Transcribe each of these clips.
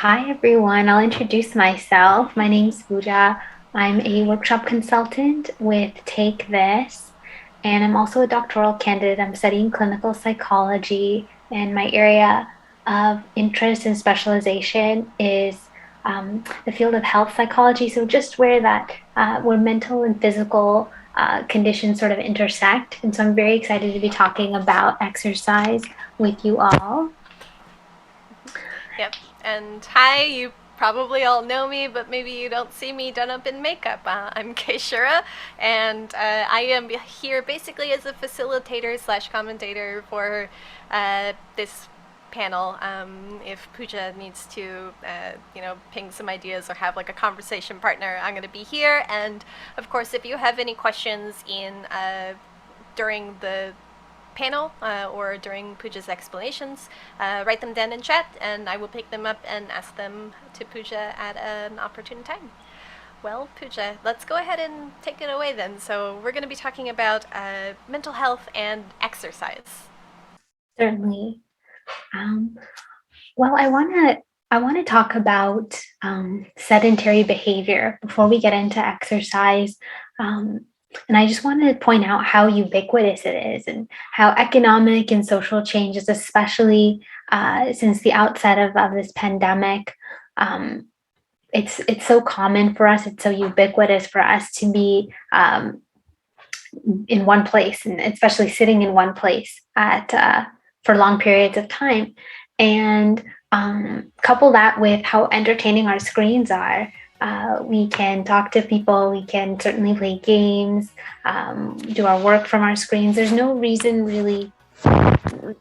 Hi, everyone. I'll introduce myself. My name's Pooja. I'm a workshop consultant with Take This, and I'm also a doctoral candidate. I'm studying clinical psychology, and my area of interest and specialization is the field of health psychology. So just where mental and physical conditions sort of intersect. And so I'm very excited to be talking about exercise with you all. Yep. And hi, you probably all know me, but maybe you don't see me done up in makeup. I'm caeshura, and I am here basically as a facilitator slash commentator for this panel. If Pooja needs to, ping some ideas or have like a conversation partner, I'm going to be here. And of course, if you have any questions during the panel or during Pooja's explanations, write them down in chat, and I will pick them up and ask them to Pooja at an opportune time. Well, Pooja, let's go ahead and take it away then. So we're going to be talking about mental health and exercise. Certainly. Um, well, I want to talk about sedentary behavior before we get into exercise. Um, and I just want to point out how ubiquitous it is and how economic and social changes, especially since the outset of this pandemic, um, it's so common for us. It's so ubiquitous for us to be in one place, and especially sitting in one place at for long periods of time. And couple that with how entertaining our screens are. We can talk to people, we can certainly play games, do our work from our screens. There's no reason really,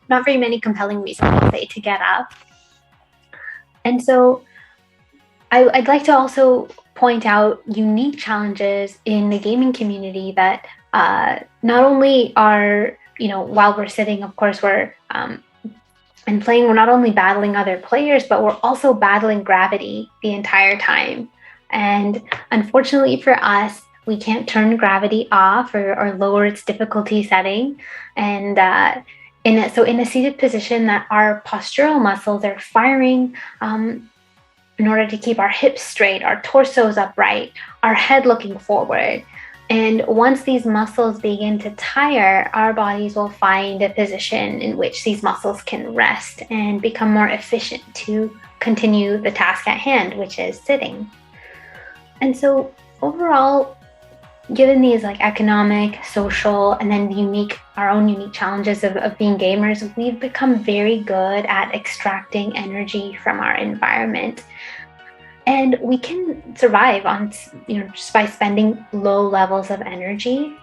not very many compelling reasons, I'll say, to get up. And so I'd like to also point out unique challenges in the gaming community that not only are, while we're sitting, of course, we're and playing, we're not only battling other players, but we're also battling gravity the entire time. And unfortunately for us, we can't turn gravity off or lower its difficulty setting. And in a seated position, that our postural muscles are firing in order to keep our hips straight, our torsos upright, our head looking forward. And once these muscles begin to tire, our bodies will find a position in which these muscles can rest and become more efficient to continue the task at hand, which is sitting. And so overall, given these like economic, social, and then our own unique challenges of being gamers, we've become very good at extracting energy from our environment. And we can survive on, just by spending low levels of energy.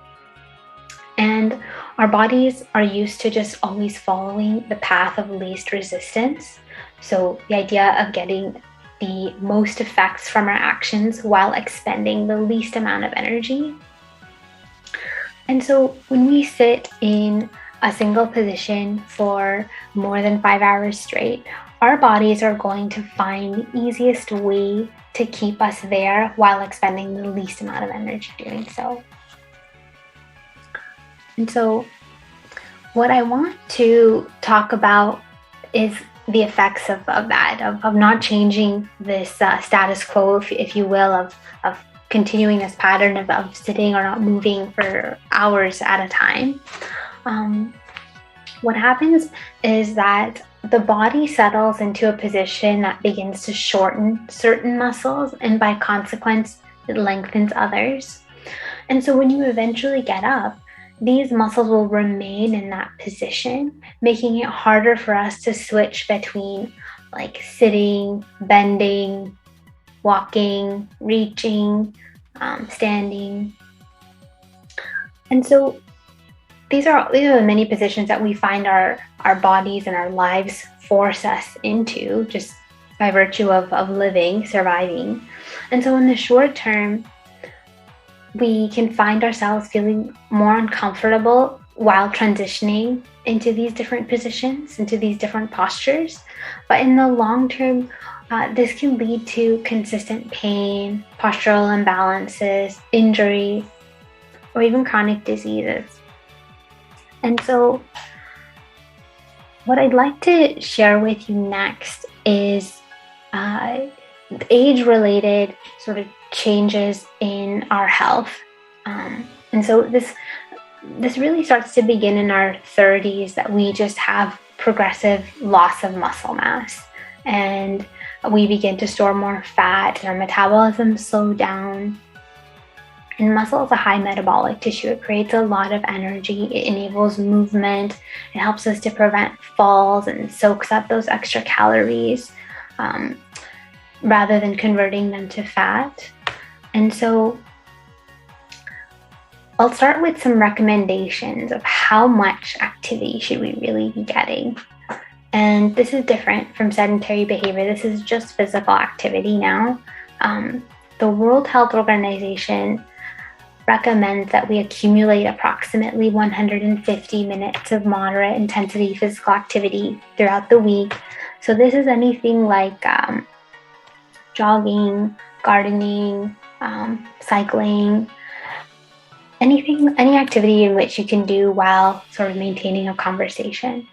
And our bodies are used to just always following the path of least resistance. So the idea of getting the most effects from our actions while expending the least amount of energy. And so when we sit in a single position for more than 5 hours straight, our bodies are going to find the easiest way to keep us there while expending the least amount of energy doing so. And so what I want to talk about is the effects of that, of not changing this status quo, if you will, of continuing this pattern of sitting or not moving for hours at a time. What happens is that the body settles into a position that begins to shorten certain muscles, and by consequence, it lengthens others. And so when you eventually get up, these muscles will remain in that position, making it harder for us to switch between like sitting, bending, walking, reaching, standing. And so these are the many positions that we find our bodies and our lives force us into just by virtue of living, surviving. And so in the short term, we can find ourselves feeling more uncomfortable while transitioning into these different positions, into these different postures. But in the long term, this can lead to consistent pain, postural imbalances, injury, or even chronic diseases. And so what I'd like to share with you next is age-related sort of changes in our health. And so this really starts to begin in our 30s, that we just have progressive loss of muscle mass, and we begin to store more fat, and our metabolism slows down. And muscle is a high metabolic tissue. It creates a lot of energy. It enables movement. It helps us to prevent falls and soaks up those extra calories rather than converting them to fat. And so I'll start with some recommendations of how much activity should we really be getting. And this is different from sedentary behavior. This is just physical activity now. The World Health Organization recommends that we accumulate approximately 150 minutes of moderate intensity physical activity throughout the week. So this is anything like jogging, gardening, cycling, any activity in which you can do while sort of maintaining a conversation.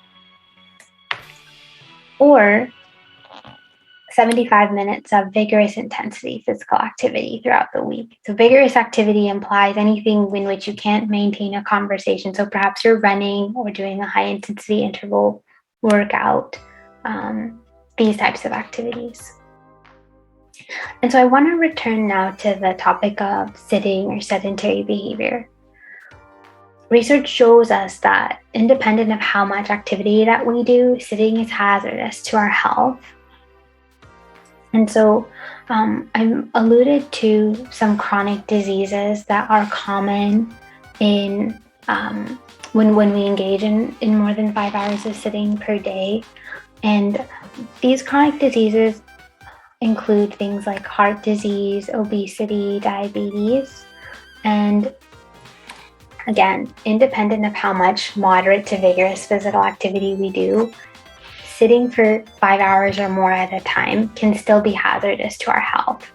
Or 75 minutes of vigorous intensity physical activity throughout the week. So vigorous activity implies anything in which you can't maintain a conversation. So perhaps you're running or doing a high intensity interval workout, these types of activities. And so I want to return now to the topic of sitting or sedentary behavior. Research shows us that independent of how much activity that we do, sitting is hazardous to our health. And so I alluded to some chronic diseases that are common in when we engage in more than 5 hours of sitting per day. And these chronic diseases include things like heart disease, obesity, diabetes. And again, independent of how much moderate to vigorous physical activity we do, sitting for 5 hours or more at a time can still be hazardous to our health.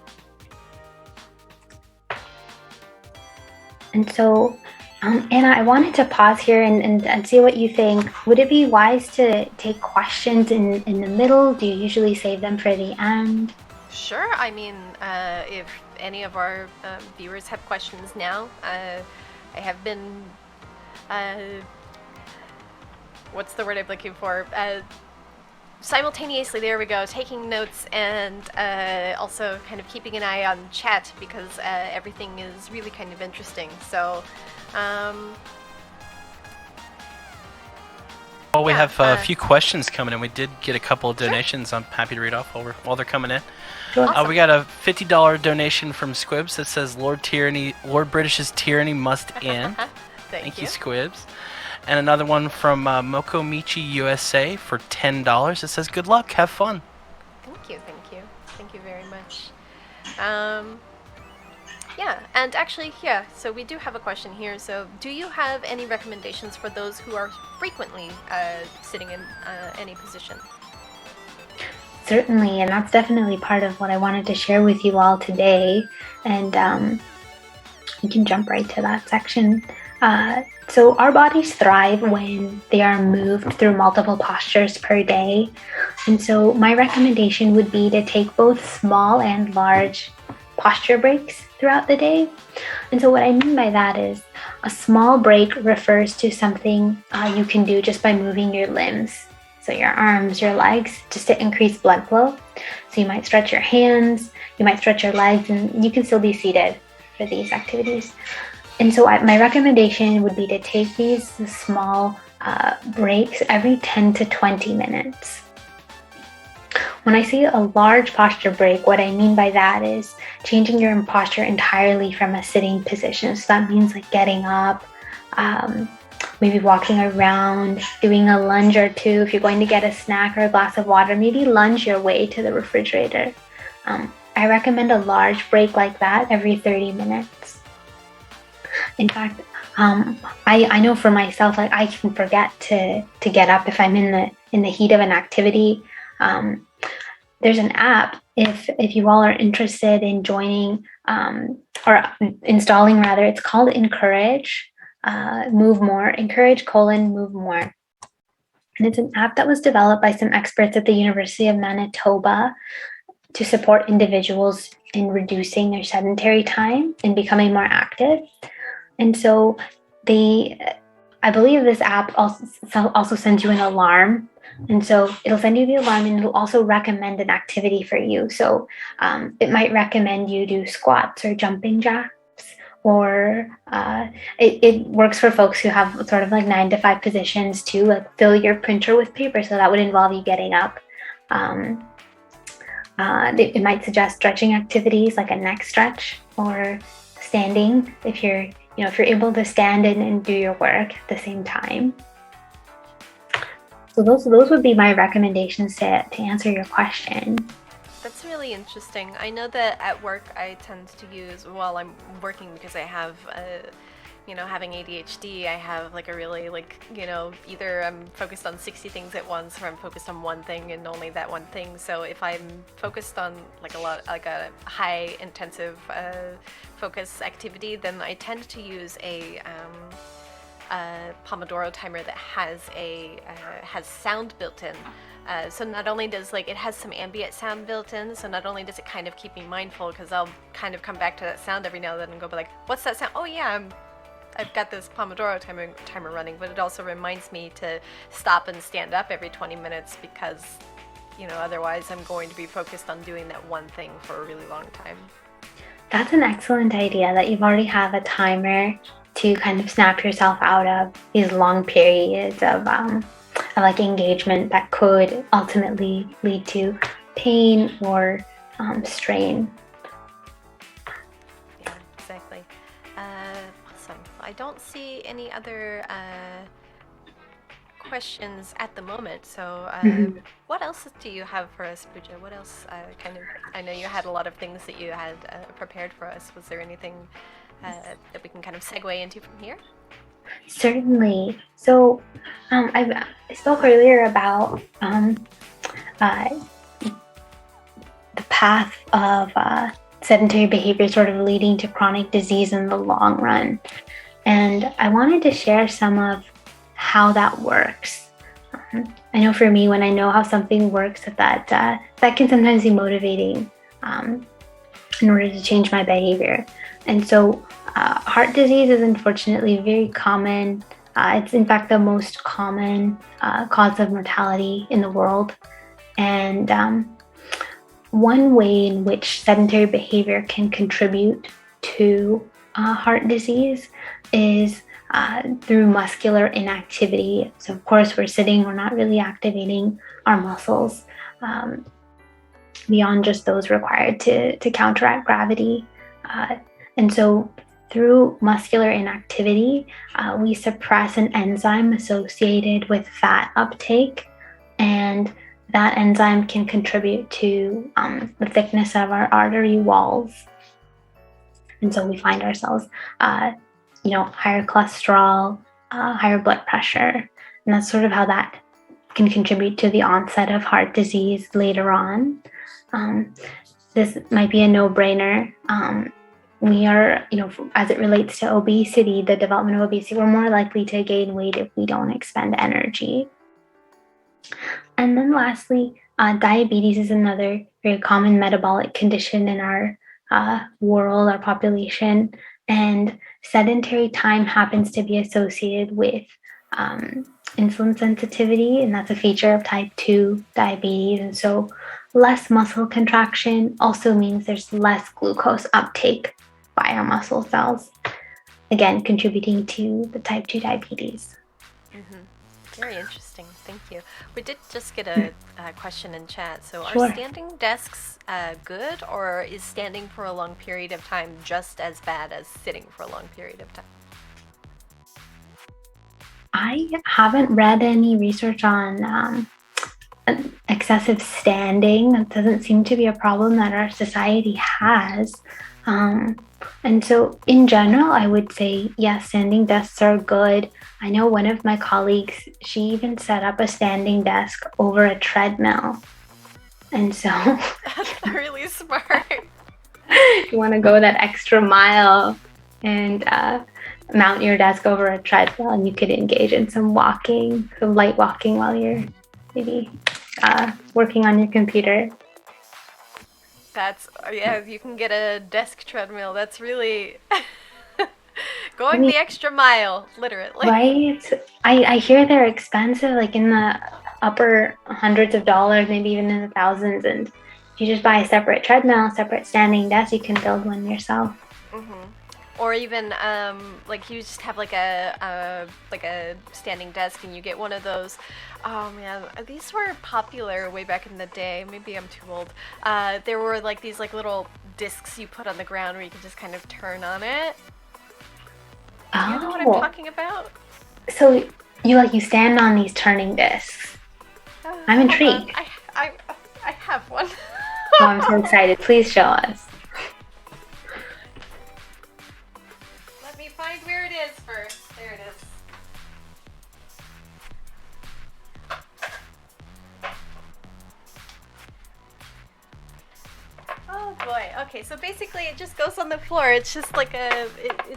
And so, Anna, I wanted to pause here and see what you think. Would it be wise to take questions in the middle? Do you usually save them for the end? Sure. I mean, if any of our viewers have questions now, I have been, what's the word I'm looking for? Simultaneously, there we go, taking notes and also kind of keeping an eye on chat because everything is really kind of interesting. So, well, we have a few questions coming in. We did get a couple of donations. Sure. I'm happy to read off while they're coming in. Sure. Awesome. We got a $50 donation from Squibs that says Lord British's tyranny must end. Thank you, Squibs. And another one from Mokomichi USA for $10. It says, good luck, have fun. Thank you very much. Yeah, and actually, yeah, so we do have a question here. So do you have any recommendations for those who are frequently sitting in any position? Certainly, and that's definitely part of what I wanted to share with you all today. And we can jump right to that section. So our bodies thrive when they are moved through multiple postures per day. And so my recommendation would be to take both small and large posture breaks throughout the day. And so what I mean by that is a small break refers to something you can do just by moving your limbs. So your arms, your legs, just to increase blood flow. So you might stretch your hands, you might stretch your legs, and you can still be seated for these activities. And so my recommendation would be to take these small breaks every 10 to 20 minutes. When I say a large posture break, what I mean by that is changing your posture entirely from a sitting position. So that means like getting up, maybe walking around, doing a lunge or two. If you're going to get a snack or a glass of water, maybe lunge your way to the refrigerator. I recommend a large break like that every 30 minutes. In fact, I know for myself, like I can forget to get up if I'm in the heat of an activity. There's an app if you all are interested in joining or installing rather. It's called Encourage Move More. Encourage : Move More. And it's an app that was developed by some experts at the University of Manitoba. to support individuals in reducing their sedentary time and becoming more active. And so I believe this app also sends you an alarm. And so it'll send you the alarm, and it'll also recommend an activity for you. So it might recommend you do squats or jumping jacks, or it works for folks who have sort of like 9 to 5 positions too, like fill your printer with paper. So that would involve you getting up. It might suggest stretching activities like a neck stretch or standing if you're able to stand and do your work at the same time. So those would be my recommendations to answer your question. That's really interesting. I know that at work I tend to use, while I'm working, because I have, having ADHD, I have like a really either I'm focused on 60 things at once, or I'm focused on one thing and only that one thing. So if I'm focused on a high intensive focus activity, then I tend to use a Pomodoro timer that has sound built in. So not only does it has some ambient sound built in, so not only does it kind of keep me mindful, because I'll kind of come back to that sound every now and then and go like, what's that sound? Oh yeah, I've got this Pomodoro timer running, but it also reminds me to stop and stand up every 20 minutes, because otherwise I'm going to be focused on doing that one thing for a really long time. That's an excellent idea, that you've already have a timer to kind of snap yourself out of these long periods of engagement that could ultimately lead to pain or strain. Yeah, exactly. Awesome. I don't see any other questions at the moment. So what else do you have for us, Pooja? What else I know you had a lot of things that you had prepared for us. Was there anything that we can kind of segue into from here? Certainly. So I spoke earlier about the path of sedentary behavior sort of leading to chronic disease in the long run. And I wanted to share some of how that works. I know for me, when I know how something works, that can sometimes be motivating in order to change my behavior. And so heart disease is unfortunately very common. It's in fact the most common cause of mortality in the world. And one way in which sedentary behavior can contribute to heart disease is through muscular inactivity. So of course we're sitting, we're not really activating our muscles beyond just those required to counteract gravity. And so through muscular inactivity, we suppress an enzyme associated with fat uptake, and that enzyme can contribute to the thickness of our artery walls. And so we find ourselves, higher cholesterol, higher blood pressure, and that's sort of how that can contribute to the onset of heart disease later on. This might be a no-brainer. We are, as it relates to obesity, the development of obesity, we're more likely to gain weight if we don't expend energy. And then lastly, diabetes is another very common metabolic condition in our world, our population, and sedentary time happens to be associated with insulin sensitivity, and that's a feature of type 2 diabetes. And so less muscle contraction also means there's less glucose uptake by our muscle cells, again, contributing to the type 2 diabetes. Very interesting. Thank you. We did just get a question in chat. So Sure. Are standing desks good, or is standing for a long period of time just as bad as sitting for a long period of time? I haven't read any research on excessive standing. That doesn't seem to be a problem that our society has. And so in general, I would say, yes, standing desks are good. I know one of my colleagues, she even set up a standing desk over a treadmill. And so That's really smart. you want to go that extra mile and mount your desk over a treadmill, and you could engage in some walking, some light walking while you're maybe working on your computer. Yeah, you can get a desk treadmill. That's really going the extra mile, literally. Right? I hear they're expensive, like in the upper hundreds of dollars, maybe even in the thousands. And if you just buy a separate treadmill, separate standing desk, you can build one yourself. Or even like you just have like a standing desk and you get one of those. Oh man, these were popular way back in the day. Maybe I'm too old. There were like these like little discs you put on the ground where you can just kind of turn on it. Do you know what I'm talking about? So you stand on these turning discs. I'm intrigued. I have one. Oh, I'm so excited. Please show us. Let me find where it is first. There it is. Oh boy. Okay, so basically it just goes on the floor. It's just like it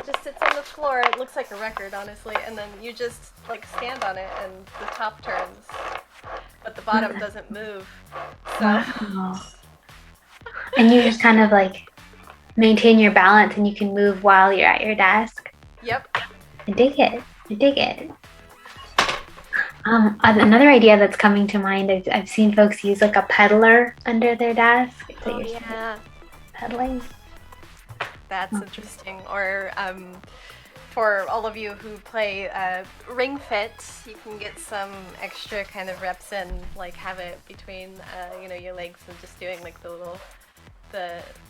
just sits on the floor. It looks like a record, honestly, and then you just like stand on it and the top turns, but the bottom doesn't move. So. Wow. And you just kind of like maintain your balance and you can move while you're at your desk. Yep. I dig it. Another idea that's coming to mind is I've seen folks use like a peddler under their desk. Oh yeah. Pedaling. That's interesting. Or for all of you who play Ring Fit, you can get some extra kind of reps in, like have it between your legs and just doing like the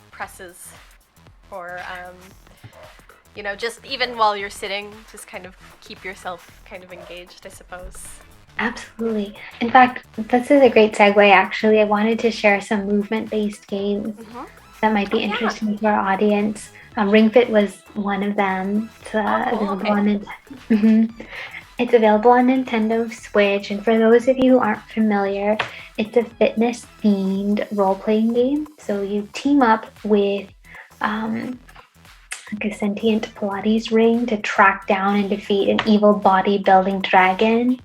presses, or just even while you're sitting, just kind of keep yourself kind of engaged, I suppose. Absolutely. In fact, this is a great segue. Actually, I wanted to share some movement-based games that might be interesting to our audience. Ring Fit was one of them. It's available on Nintendo Switch, and for those of you who aren't familiar, it's a fitness-themed role-playing game. So you team up with like a sentient Pilates ring to track down and defeat an evil bodybuilding dragon.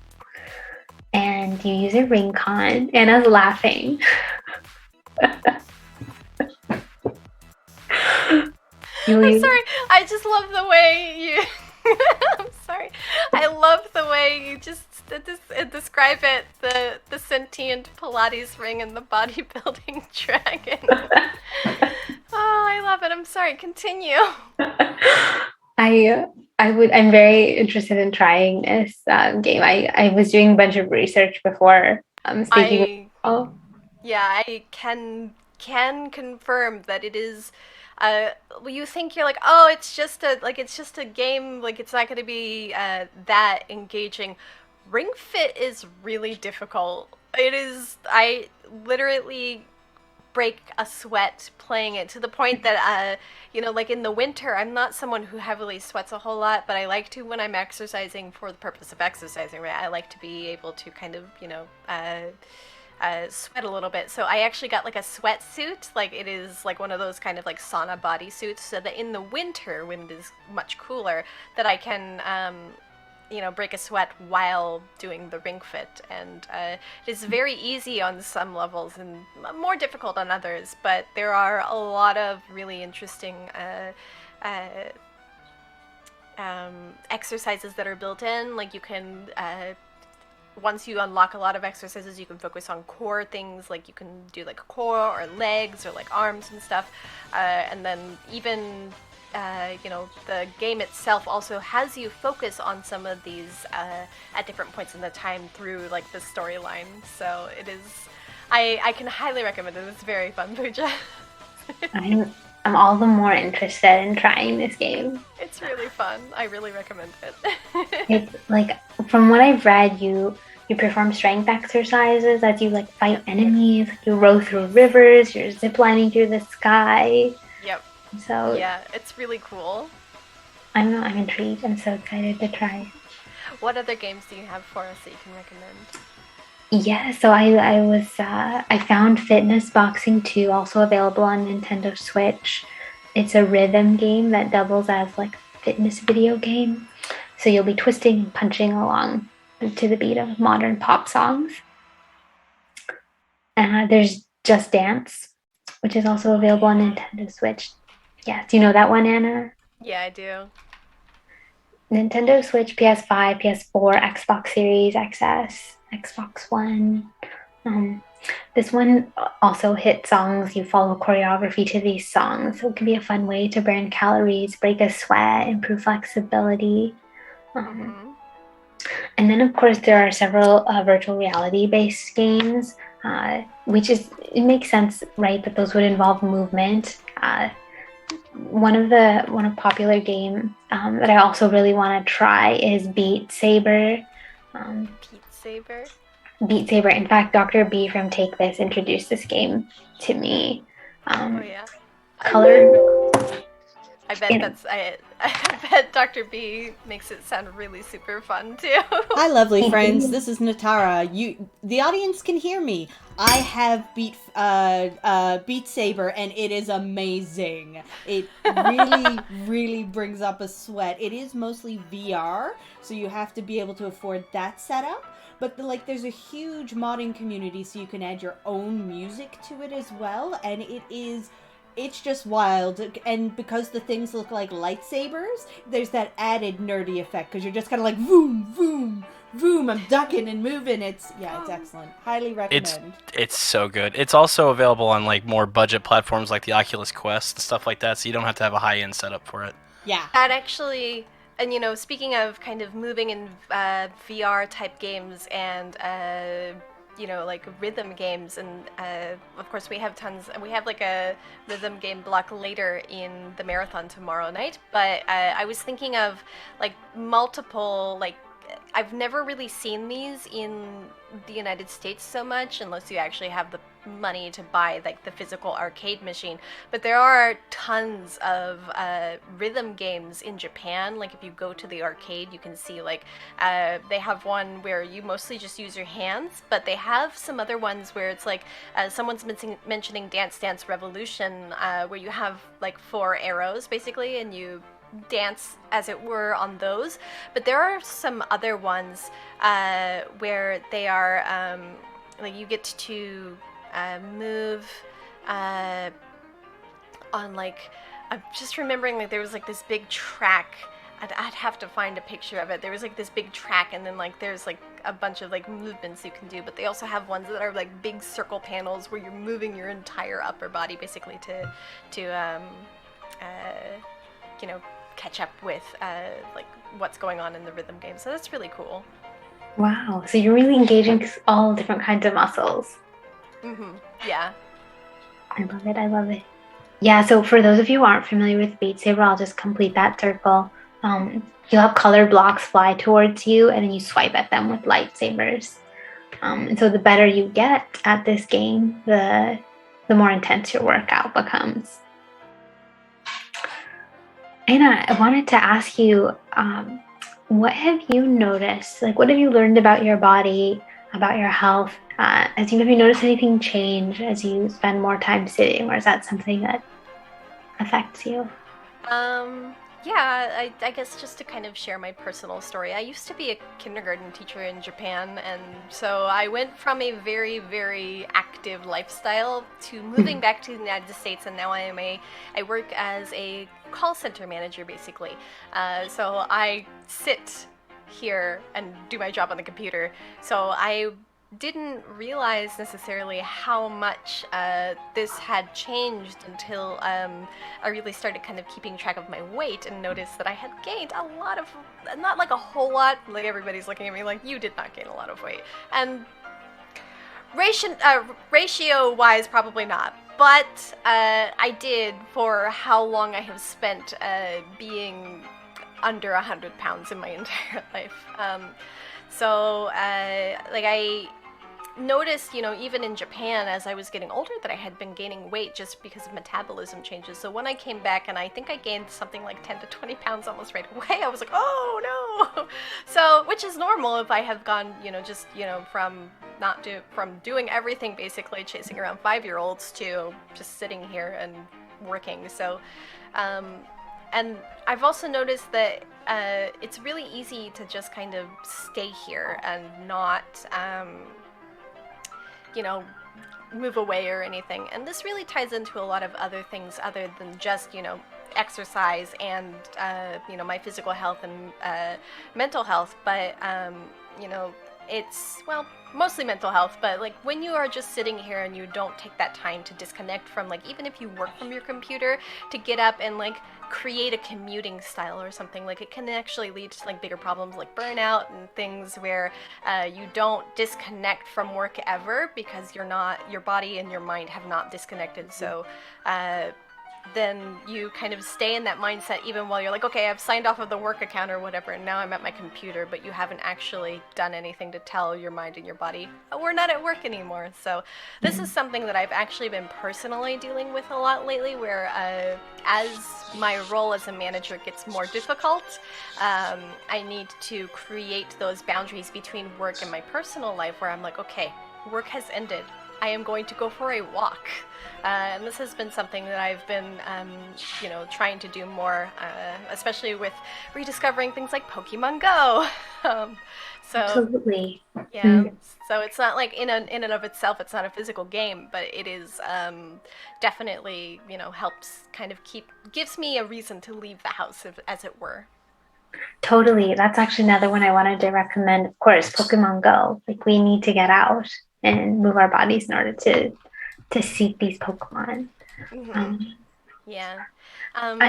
And you use a ring con. Anna's laughing. I'm sorry. I just love the way you. I'm sorry. I love the way you just describe it. The sentient Pilates ring and the bodybuilding dragon. Oh, I love it. I'm sorry. Continue. I'm very interested in trying this game. I was doing a bunch of research before speaking. Yeah, I can confirm that it is. You think you're like, oh, it's just a game, like it's not going to be that engaging. Ring Fit is really difficult. It is. I literally break a sweat playing it, to the point that like in the winter, I'm not someone who heavily sweats a whole lot, but I like to, when I'm exercising for the purpose of exercising, right, I like to be able to kind of sweat a little bit. So I actually got like a sweatsuit, like it is like one of those kind of like sauna bodysuits, so that in the winter, when it is much cooler, that I can break a sweat while doing the Ring Fit. And it is very easy on some levels and more difficult on others, but there are a lot of really interesting exercises that are built in. Like you can once you unlock a lot of exercises, you can focus on core things, like you can do like core or legs or like arms and stuff, and then even the game itself also has you focus on some of these at different points in the time through like the storyline. So it is, I can highly recommend it. It's very fun, Pooja. I'm all the more interested in trying this game. It's really fun. I really recommend it. It's like, from what I've read, you perform strength exercises as you like fight enemies. You row through rivers. You're ziplining through the sky. Yep. So yeah, it's really cool. I'm intrigued. I'm so excited to try. What other games do you have for us that you can recommend? Yeah, so I found Fitness Boxing 2, also available on Nintendo Switch. It's a rhythm game that doubles as like a fitness video game. So you'll be twisting and punching along to the beat of modern pop songs. There's Just Dance, which is also available on Nintendo Switch. Yeah, do you know that one, Anna? Yeah, I do. Nintendo Switch, PS5, PS4, Xbox Series XS, Xbox One. Um, this one also hits songs. You follow choreography to these songs. So it can be a fun way to burn calories, break a sweat, improve flexibility. Um, and then, of course, there are several virtual reality based games, which it makes sense, right, that those would involve movement. One popular game that I also really want to try is Beat Saber. Beat Saber. Beat Saber. In fact, Dr. B from Take This introduced this game to me. Oh yeah. Color. I bet Dr. B makes it sound really super fun too. Hi, lovely friends. This is Natara. The audience can hear me. I have Beat Saber, and it is amazing. It really, really brings up a sweat. It is mostly VR, so you have to be able to afford that setup. But there's a huge modding community, so you can add your own music to it as well, and it's just wild. And because the things look like lightsabers, there's that added nerdy effect, because you're just kind of like, voom, voom, voom, I'm ducking and moving. It's excellent. Highly recommend. It's so good. It's also available on more budget platforms like the Oculus Quest and stuff like that, so you don't have to have a high-end setup for it. Yeah. That actually, and speaking of kind of moving in VR type games and rhythm games, and of course we have a rhythm game block later in the marathon tomorrow night, but I was thinking of multiple I've never really seen these in the United States so much, unless you actually have the money to buy the physical arcade machine. But there are tons of rhythm games in Japan. If you go to the arcade, you can see they have one where you mostly just use your hands, but they have some other ones where it's someone's mentioning Dance Dance Revolution, where you have 4 arrows basically, and you dance as it were on those. But there are some other ones where they are you get to move on I'm just remembering there was this big track. I'd have to find a picture of it. There was this big track, and then there's a bunch of movements you can do, but they also have ones that are big circle panels where you're moving your entire upper body basically to catch up with what's going on in the rhythm game. So that's really cool. Wow. So you're really engaging all different kinds of muscles. Yeah. I love it. Yeah, so for those of you who aren't familiar with Beat Saber, I'll just complete that circle. You'll have color blocks fly towards you, and then you swipe at them with lightsabers. And so the better you get at this game, the more intense your workout becomes. Anna, I wanted to ask you, what have you noticed? What have you learned about your body, about your health? Have you noticed anything change as you spend more time sitting, or is that something that affects you? Yeah, I guess just to kind of share my personal story. I used to be a kindergarten teacher in Japan, and so I went from a very, very active lifestyle to moving back to the United States, and now I work as a call center manager, basically. So I sit here and do my job on the computer. So I didn't realize necessarily how much this had changed until I really started kind of keeping track of my weight and noticed that I had gained a lot of, not a whole lot, everybody's looking at me you did not gain a lot of weight. And ratio-wise, probably not. But I did for how long I have spent being under 100 pounds in my entire life. So I noticed, even in Japan, as I was getting older, that I had been gaining weight just because of metabolism changes. So when I came back, and I think I gained something 10 to 20 pounds almost right away, I was oh no! So, which is normal if I have gone, from doing everything basically, chasing around 5-year-olds, to just sitting here and working. So, and I've also noticed that it's really easy to just kind of stay here and not, move away or anything. And this really ties into a lot of other things other than just, exercise and, my physical health and mental health. But, it's, well, mostly mental health, but like when you are just sitting here and you don't take that time to disconnect from, like, even if you work from your computer, to get up and like create a commuting style or something, like it can actually lead to like bigger problems like burnout and things where you don't disconnect from work ever because your body and your mind have not disconnected. So then you kind of stay in that mindset even while you're like, okay, I've signed off of the work account or whatever, and now I'm at my computer, but you haven't actually done anything to tell your mind and your body, oh, we're not at work anymore. So this is something that I've actually been personally dealing with a lot lately, where as my role as a manager gets more difficult, I need to create those boundaries between work and my personal life, where I'm like, okay, work has ended. I am going to go for a walk. And this has been something that I've been, trying to do more, especially with rediscovering things like Pokemon Go. Absolutely. Yeah. So it's not like in and of itself, it's not a physical game, but it is definitely, helps kind of gives me a reason to leave the house, as it were. Totally. That's actually another one I wanted to recommend. Of course, Pokemon Go. Like, we need to get out and move our bodies in order to seek these Pokemon. Yeah. Go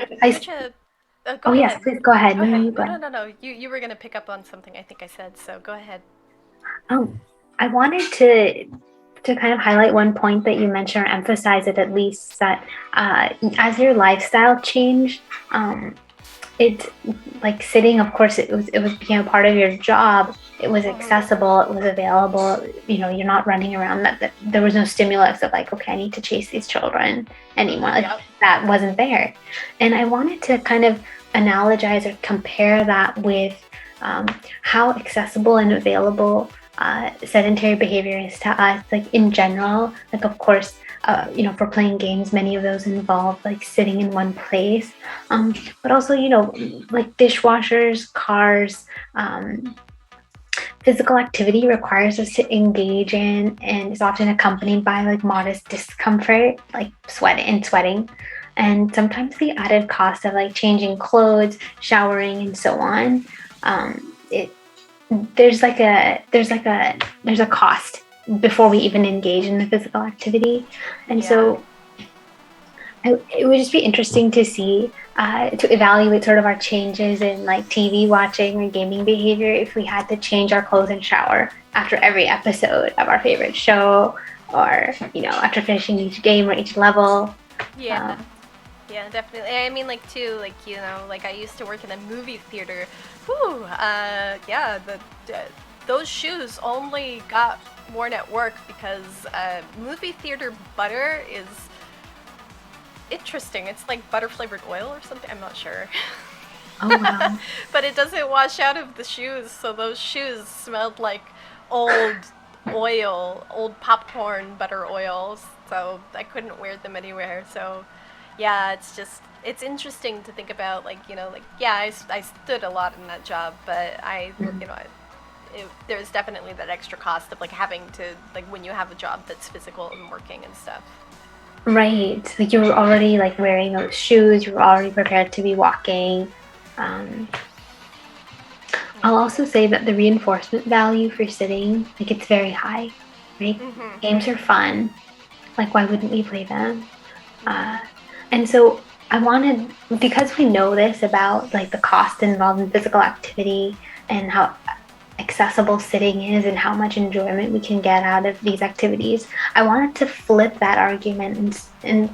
yes, ahead. Please go ahead. Go ahead. Go ahead. No. You were going to pick up on something I think I said, so go ahead. I wanted to kind of highlight one point that you mentioned, or emphasize it at least, that as your lifestyle changed, it's like sitting, of course, it became a part of your job. It was accessible, it was available, you're not running around, that there was no stimulus of like, okay, I need to chase these children anymore. Like, that wasn't there. And I wanted to kind of analogize or compare that with how accessible and available sedentary behavior is to us, like in general. Like, of course, for playing games, many of those involve like sitting in one place, but also, like dishwashers, cars, physical activity requires us to engage in and is often accompanied by like modest discomfort, like sweating, and sometimes the added cost of like changing clothes, showering, and so on. There's a cost before we even engage in the physical activity. And so it would just be interesting to see, to evaluate sort of our changes in like TV watching or gaming behavior if we had to change our clothes and shower after every episode of our favorite show, or, after finishing each game or each level. Yeah, definitely. I mean, like, too, like, like I used to work in a movie theater. Whew, those shoes only got worn at work because movie theater butter is interesting. It's like butter flavored oil or something. I'm not sure. Oh, wow. But it doesn't wash out of the shoes, so those shoes smelled like old popcorn butter oils. So I couldn't wear them anywhere. So yeah, it's interesting to think about, like, I stood a lot in that job, but there's definitely that extra cost of like having to, like, when you have a job that's physical and working and stuff. Right. Like, you were already like wearing those shoes, you were already prepared to be walking. I'll also say that the reinforcement value for sitting, like, it's very high, right? Games are fun. Like, why wouldn't we play them? And so I wanted, because we know this about like the cost involved in physical activity and how accessible sitting is and how much enjoyment we can get out of these activities, I wanted to flip that argument and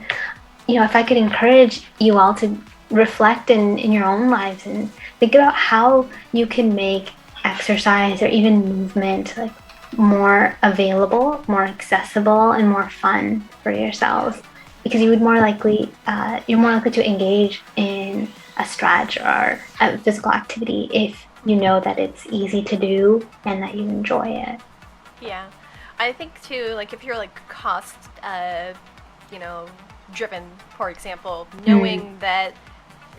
if I could encourage you all to reflect in your own lives and think about how you can make exercise or even movement like more available, more accessible, and more fun for yourselves. Because you're more likely to engage in a stretch or a physical activity if you know that it's easy to do and that you enjoy it. Yeah, I think too, like, if you're like cost, driven, for example, knowing that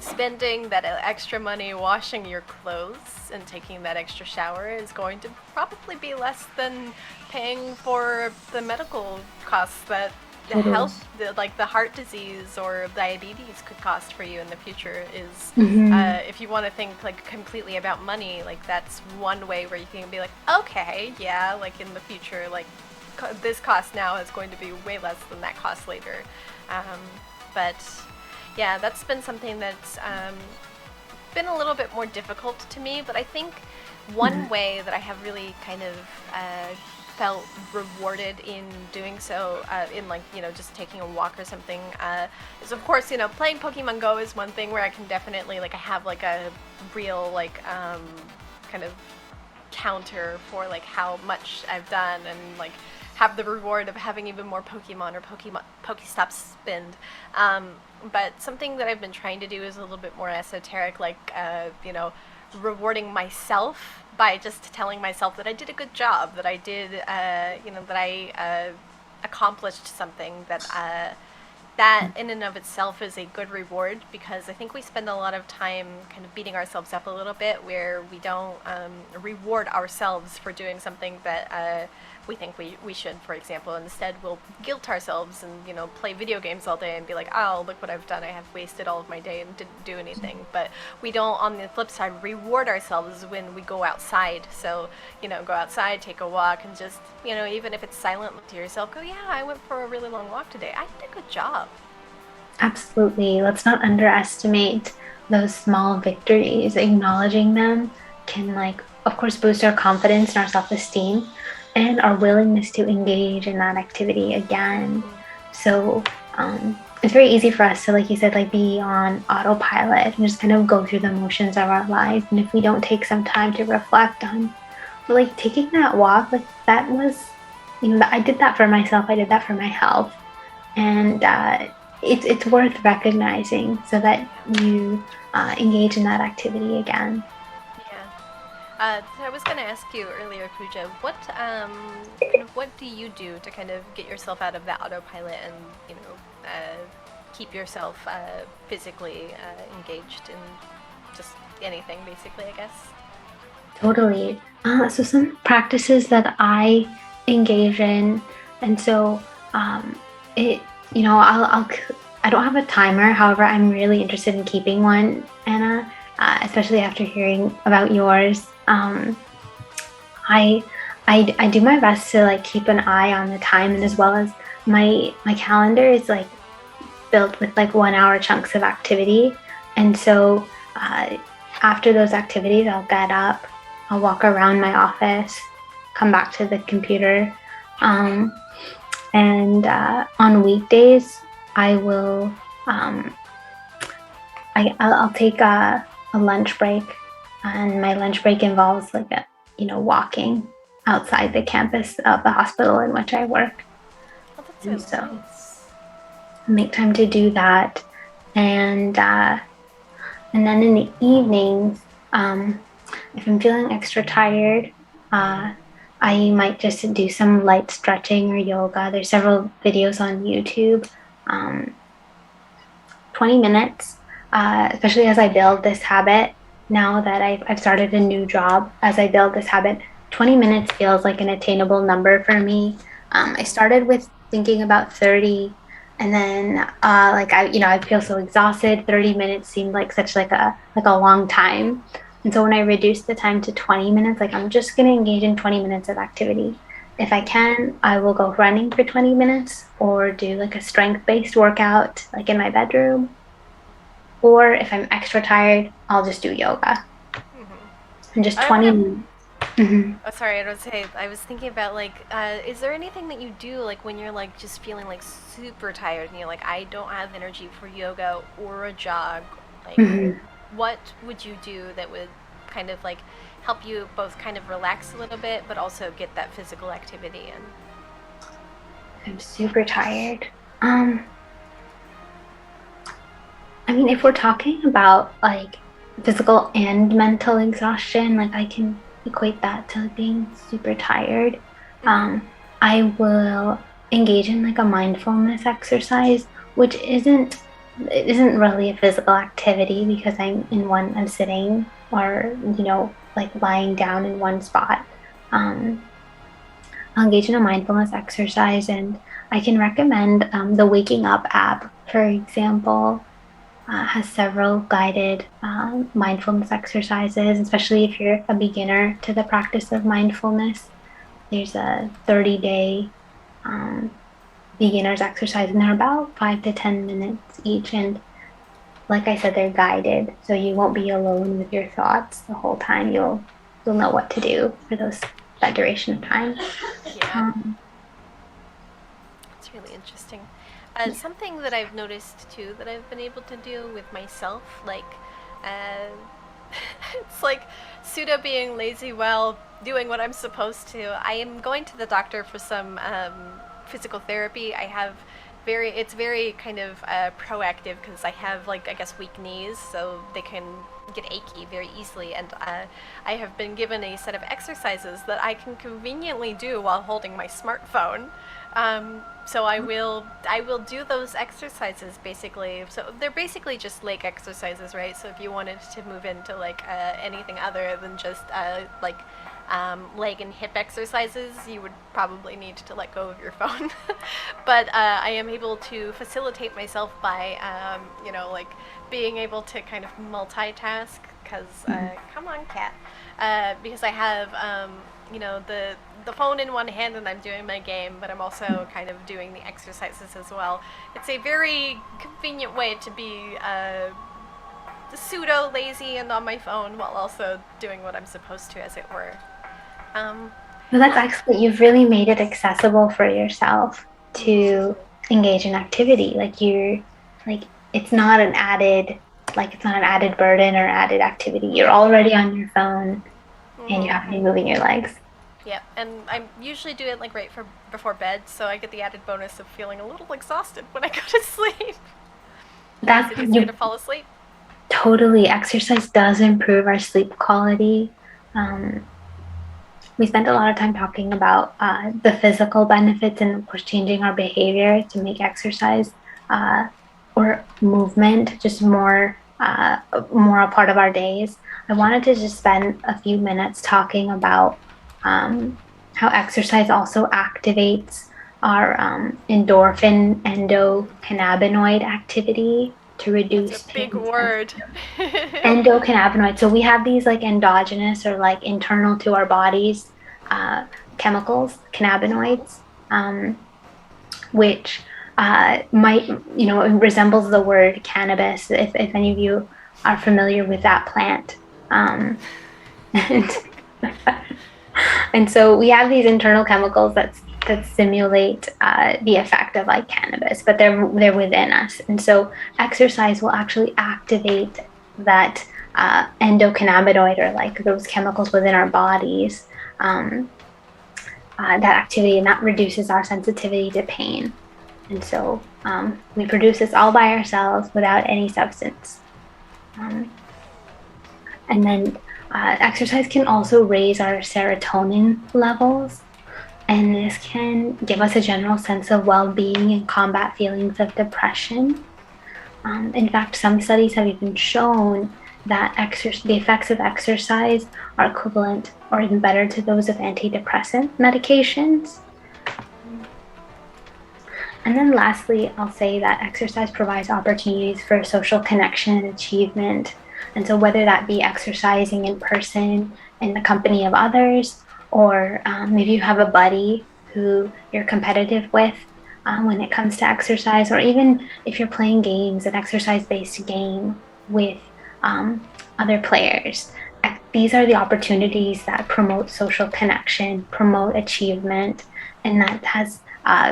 spending that extra money washing your clothes and taking that extra shower is going to probably be less than paying for the medical costs that the health, like the heart disease or diabetes could cost for you in the future. Is if you want to think like completely about money, like that's one way where you can be like, okay, yeah, like in the future, like this cost now is going to be way less than that cost later. But yeah, that's been something that's been a little bit more difficult to me. But I think one way that I have really kind of felt rewarded in doing so, in like, you know, just taking a walk or something, is of course, you know, playing Pokemon Go is one thing where I can definitely, like, I have like a real like kind of counter for like how much I've done, and like have the reward of having even more Pokemon or Pokestops spend. But something that I've been trying to do is a little bit more esoteric, like, you know, rewarding myself by just telling myself that I did a good job, that I did, you know, that I accomplished something, that that in and of itself is a good reward, because I think we spend a lot of time kind of beating ourselves up a little bit, where we don't reward ourselves for doing something that we think we should, for example. Instead, we'll guilt ourselves and, you know, play video games all day and be like, oh, look what I've done. I have wasted all of my day and didn't do anything. But we don't, on the flip side, reward ourselves when we go outside. So, you know, go outside, take a walk, and just, you know, even if it's silent, look to yourself, go, yeah, I went for a really long walk today. I did a good job. Absolutely. Let's not underestimate those small victories. Acknowledging them can, like, of course, boost our confidence and our self-esteem and our willingness to engage in that activity again. So it's very easy for us to, like you said, like be on autopilot and just kind of go through the motions of our life. And if we don't take some time to reflect on, like, taking that walk, like, that was, you know, I did that for myself. I did that for my health. And it's worth recognizing so that you engage in that activity again. So I was going to ask you earlier, Pooja, what what do you do to kind of get yourself out of that autopilot and, you know, keep yourself physically engaged in just anything, basically, I guess? Totally. So some practices that I engage in, and so it, you know, I don't have a timer. However, I'm really interested in keeping one, Anna, especially after hearing about yours. I do my best to, like, keep an eye on the time, and as well as my calendar is, like, built with, like, 1 hour chunks of activity. And so after those activities, I'll get up, I'll walk around my office, come back to the computer, and on weekdays I will I'll take a lunch break, and my lunch break involves, like, a, you know, walking outside the campus of the hospital in which I work. Oh, that's so nice. Make time to do that, and then in the evenings, if I'm feeling extra tired, I might just do some light stretching or yoga. There's several videos on YouTube. 20 minutes, especially as I build this habit. Now that I've started a new job, as I build this habit, 20 minutes feels like an attainable number for me. I started with thinking about 30, and then like, I feel so exhausted. 30 minutes seemed like such like a long time. And so when I reduced the time to 20 minutes, like, I'm just going to engage in 20 minutes of activity. If I can, I will go running for 20 minutes or do, like, a strength-based workout, like, in my bedroom. Or if I'm extra tired, I'll just do yoga. And just 20 minutes. Oh, sorry, I was thinking about, like, is there anything that you do, like, when you're, like, just feeling, like, super tired and you're like, I don't have energy for yoga or a jog? Like, what would you do that would kind of, like, help you both kind of relax a little bit, but also get that physical activity in? I'm super tired. I mean, if we're talking about, like, physical and mental exhaustion, like, I can equate that to being super tired. I will engage in, like, a mindfulness exercise, which isn't it isn't really a physical activity because I'm sitting or, like lying down in one spot. I'll engage in a mindfulness exercise, and I can recommend the Waking Up app, for example. Has several guided mindfulness exercises, especially if you're a beginner to the practice of mindfulness. There's a 30-day beginner's exercise, and they're about 5 to 10 minutes each. And like I said, they're guided, so you won't be alone with your thoughts the whole time. You'll know what to do for that duration of time. Yeah. It's really interesting. Something that I've noticed too that I've been able to do with myself, like, it's like pseudo being lazy while doing what I'm supposed to. I am going to the doctor for some physical therapy. It's very kind of proactive because I have, like, I guess weak knees, so they can get achy very easily, and I have been given a set of exercises that I can conveniently do while holding my smartphone. So I will do those exercises basically. So they're basically just leg exercises, right? So if you wanted to move into like anything other than just leg and hip exercises, you would probably need to let go of your phone. But I am able to facilitate myself by, like being able to kind of multitask because, come on, cat. Because I have, the phone in one hand and I'm doing my game, but I'm also kind of doing the exercises as well. It's a very convenient way to be pseudo lazy and on my phone while also doing what I'm supposed to, as it were. Well, that's excellent. You've really made it accessible for yourself to engage in activity. It's not an added burden or added activity. You're already on your phone and you have to be moving your legs. Yeah, and I usually do it like before bed, so I get the added bonus of feeling a little exhausted when I go to sleep. That's it's easier to fall asleep. Totally. Exercise does improve our sleep quality. We spent a lot of time talking about the physical benefits and, of course, changing our behavior to make exercise or movement just more a part of our days. I wanted to just spend a few minutes talking about how exercise also activates our endorphin endocannabinoid activity to reduce. That's a big word. Endocannabinoids. So we have these like endogenous or like internal to our bodies chemicals, cannabinoids, which resembles the word cannabis. If any of you are familiar with that plant, and so we have these internal chemicals that simulate the effect of like cannabis, but they're within us, and so exercise will actually activate that endocannabinoid, or like those chemicals within our bodies, that activity, and that reduces our sensitivity to pain. And so we produce this all by ourselves without any substance. And then exercise can also raise our serotonin levels, and this can give us a general sense of well-being and combat feelings of depression. In fact, some studies have even shown that the effects of exercise are equivalent or even better to those of antidepressant medications. And then lastly, I'll say that exercise provides opportunities for social connection and achievement. And so whether that be exercising in person in the company of others, or maybe you have a buddy who you're competitive with when it comes to exercise, or even if you're playing games, an exercise-based game with other players. These are the opportunities that promote social connection, promote achievement, and that has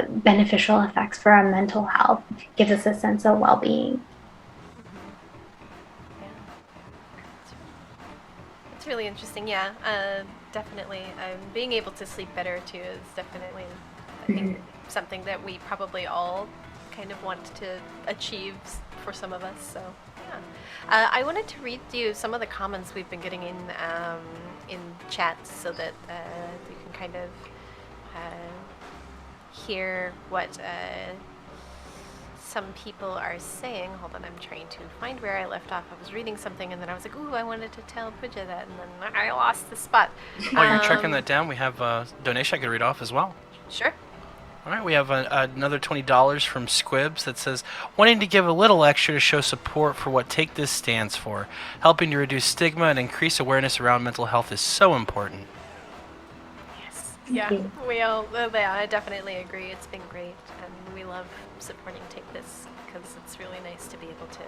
beneficial effects for our mental health. It gives us a sense of well-being. It's really interesting. Yeah, definitely. Being able to sleep better too is definitely, I think, something that we probably all kind of want to achieve for some of us. So yeah, I wanted to read you some of the comments we've been getting in chats so that we can kind of hear what some people are saying. Hold on, I'm trying to find where I left off. I was reading something and then I was like, ooh, I wanted to tell Pooja that, and then I lost the spot. While you're tracking that down, we have a donation I could read off as well. Sure. All right, we have another $20 from Squibs that says, wanting to give a little extra to show support for what Take This stands for. Helping to reduce stigma and increase awareness around mental health is so important. Yes. Yeah, we all, I definitely agree. It's been great, and we love supporting Take This because it's really nice to be able to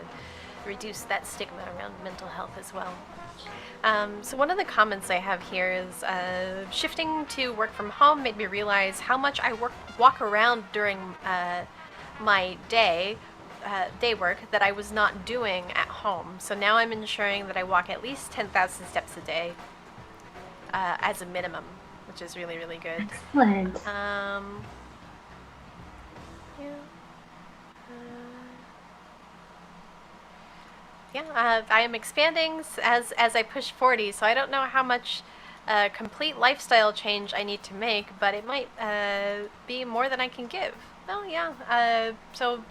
reduce that stigma around mental health as well. So one of the comments I have here is shifting to work from home made me realize how much I walk around during my day work that I was not doing at home. So now I'm ensuring that I walk at least 10,000 steps a day as a minimum, which is really, really good. Excellent. I am expanding as I push 40, so I don't know how much complete lifestyle change I need to make, but it might be more than I can give. Oh yeah. So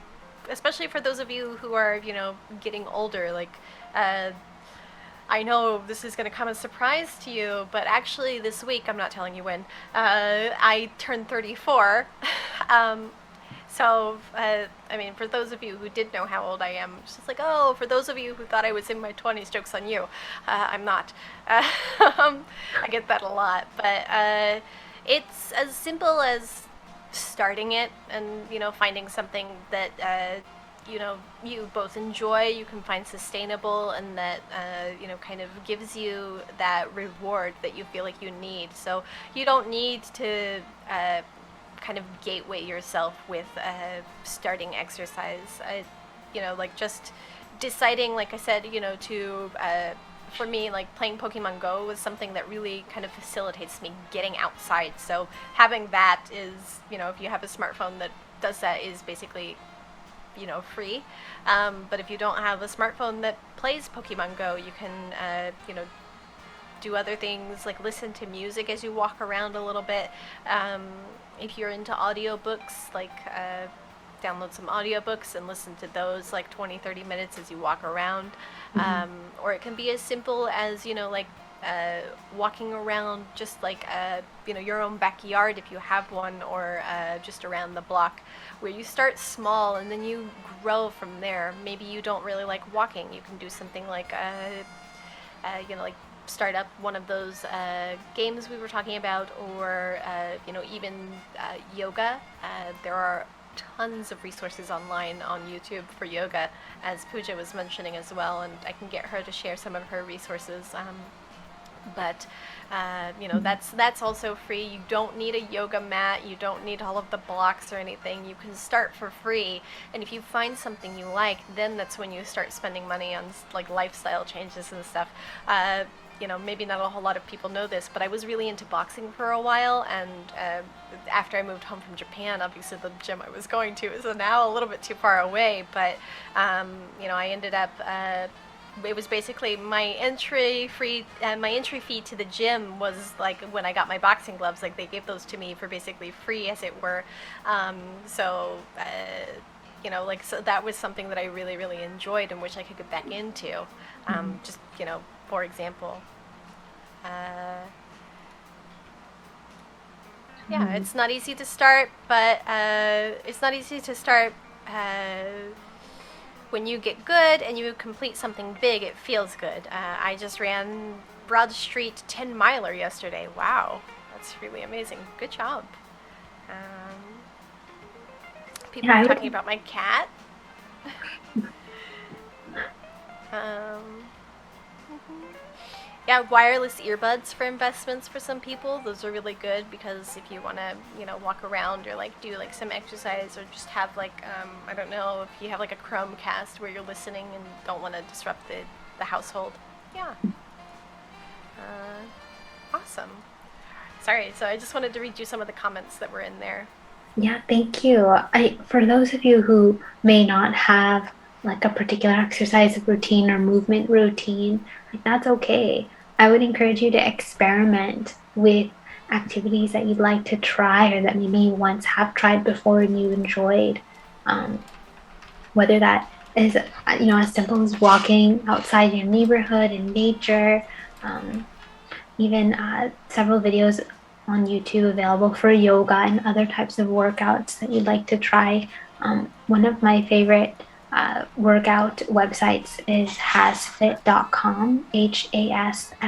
especially for those of you who are, getting older, like I know this is going to come as a surprise to you, but actually this week, I'm not telling you when, I turned 34. So, for those of you who did know how old I am, it's just like, oh, for those of you who thought I was in my 20s, joke's on you. I'm not. I get that a lot. But it's as simple as starting it and, finding something that, you both enjoy, you can find sustainable, and that, kind of gives you that reward that you feel like you need. So you don't need to kind of gateway yourself with starting exercise. Just deciding, like I said, to for me, like playing Pokemon Go was something that really kind of facilitates me getting outside. So having that is, if you have a smartphone that does that, is basically free. But if you don't have a smartphone that plays Pokemon Go, you can do other things like listen to music as you walk around a little bit. If you're into audiobooks, like download some audiobooks and listen to those like 20-30 minutes as you walk around. Or it can be as simple as walking around just like your own backyard if you have one, or just around the block, where you start small and then you grow from there. Maybe you don't really like walking, you can do something like start up one of those games we were talking about, or even yoga. There are tons of resources online on YouTube for yoga, as Pooja was mentioning as well, and I can get her to share some of her resources. But that's also free. You don't need a yoga mat, you don't need all of the blocks or anything. You can start for free, and if you find something you like, then that's when you start spending money on like lifestyle changes and stuff. Maybe not a whole lot of people know this, but I was really into boxing for a while, and after I moved home from Japan, obviously the gym I was going to is now a little bit too far away, but I ended up it was basically my entry fee to the gym was like when I got my boxing gloves, like they gave those to me for basically free, as it were. So that was something that I really, really enjoyed and wish I could get back into. Just, for example. It's not easy to start, but when you get good and you complete something big, it feels good. I just ran Broad Street 10 miler yesterday. Wow, that's really amazing. Good job. People are talking about my cat. Wireless earbuds for investments for some people. Those are really good because if you want to, walk around or like do like some exercise, or just have like, I don't know, if you have like a Chromecast where you're listening and don't want to disrupt the household. Yeah. Awesome. Sorry, so I just wanted to read you some of the comments that were in there. Yeah, thank you. For those of you who may not have like a particular exercise routine or movement routine, like that's okay. I would encourage you to experiment with activities that you'd like to try, or that maybe you once have tried before and you enjoyed. whether that is as simple as walking outside your neighborhood in nature, even several videos on YouTube available for yoga and other types of workouts that you'd like to try. One of my favorite workout websites is hasfit.com, HASFIT.com.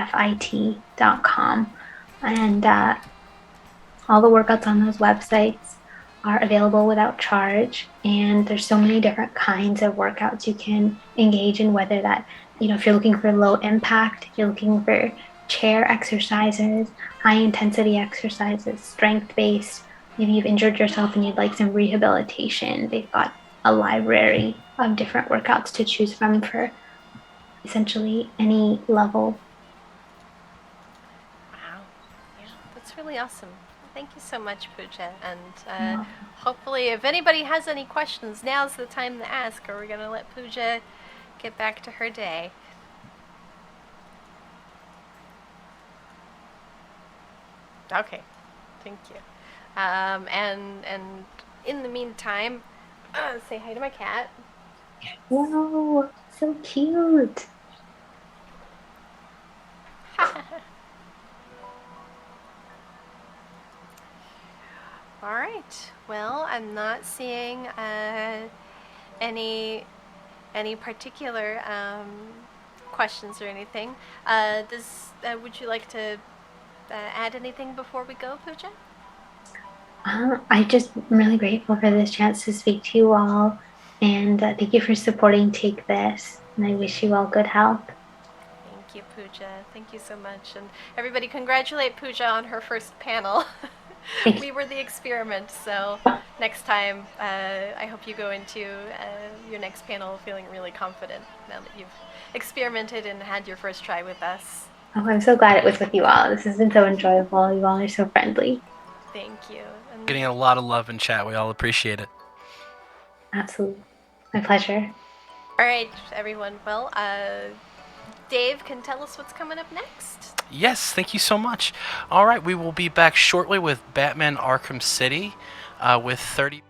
And all the workouts on those websites are available without charge. And there's so many different kinds of workouts you can engage in, whether that, if you're looking for low impact, you're looking for chair exercises, high intensity exercises, strength based. Maybe you've injured yourself and you'd like some rehabilitation. They've got a library of different workouts to choose from for essentially any level. Wow. Yeah, that's really awesome. Thank you so much, Pooja. And hopefully, if anybody has any questions, now's the time to ask, or we're going to let Pooja get back to her day. Okay, thank you. And in the meantime, say hi to my cat. Wow, so cute. All right. Well, I'm not seeing any particular questions or anything. Would you like to add anything before we go, Pooja? I'm just really grateful for this chance to speak to you all, and thank you for supporting Take This. And I wish you all good health. Thank you, Pooja. Thank you so much. And everybody, congratulate Pooja on her first panel. We were the experiment, so next time, I hope you go into your next panel feeling really confident now that you've experimented and had your first try with us. Oh, I'm so glad it was with you all. This has been so enjoyable. You all are so friendly. Thank you. And Getting a lot of love in chat. We all appreciate it. Absolutely. My pleasure. All right, everyone. Well, Dave can tell us what's coming up next. Yes, thank you so much. All right, we will be back shortly with Batman Arkham City with 30...